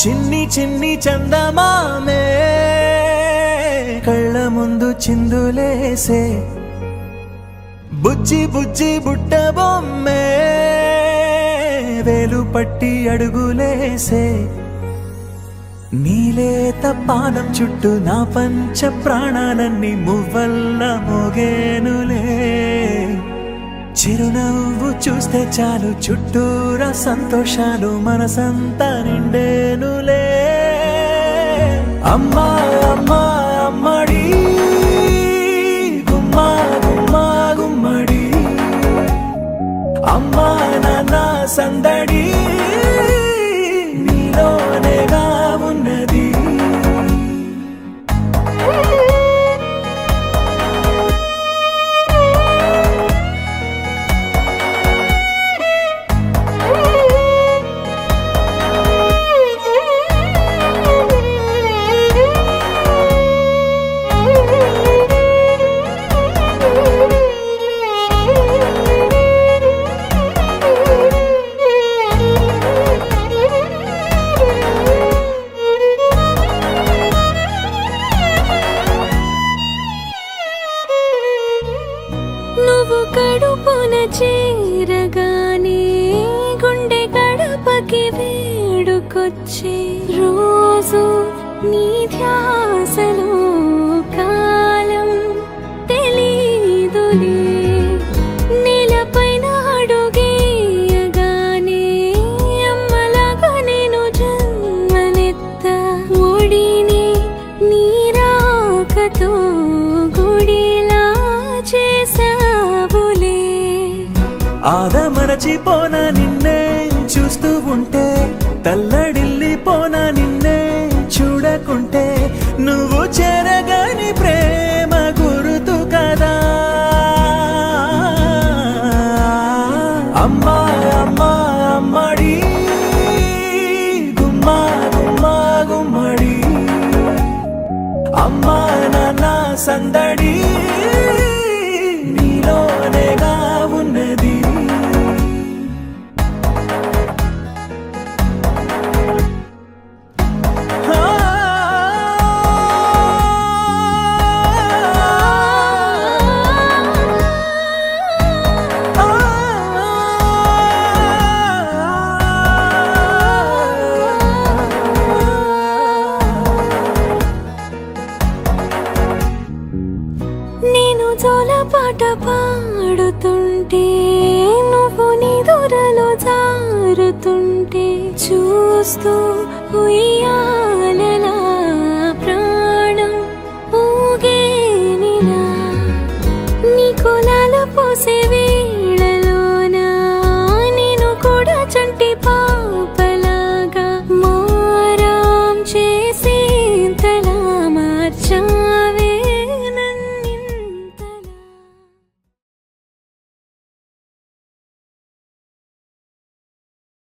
చిన్ని చిన్ని చందమామే కళ్ళ ముందు చిందులేసే బుజ్జి బుజ్జి బుట్ట బొమ్మే వేలు పట్టి అడుగులేసే నీలేత పానం చుట్టూ నా పంచ ప్రాణాలన్నీ మువ్వల్ల మోగేనులే చిరునవ్వు చూస్తే చాలు చుట్టూరా సంతోషాలు మనసంతా నిండేనులే అమ్మా అమ్మా అమ్మడి గుమ్మా గుమ్మా గుమ్మడి అమ్మా నాన్న సందడి నీలోనేగా ఉన్నది నువ్వు కడుపున చేరగానే గుండె గడపకి వేడుకొచ్చే రోజు నీ ధ్యాసలో కాలం తెలీదులే నేలపైన అడుగేయగానే అమ్మలాగా నేను జన్మనెత్త ఒడిని నీ రాకతో గుడిలా చేసావులే ఆదమరచిపోనా నిన్నే చూస్తూ ఉంటే తల్లడిల్లిపోనా నిన్నే చూడకుంటే నువ్వు చెరగని ప్రేమ గురుతు కదా అమ్మా అమ్మా అమ్మడి గుమ్మా గుమ్మా గుమ్మడి అమ్మా నాన్న సందడి నీలోనేగా ఉన్నది నేను జోలపాట పాడుతుంటే నువ్వు నిదురలో జారుతుంటే చూస్తూ ఉయ్యా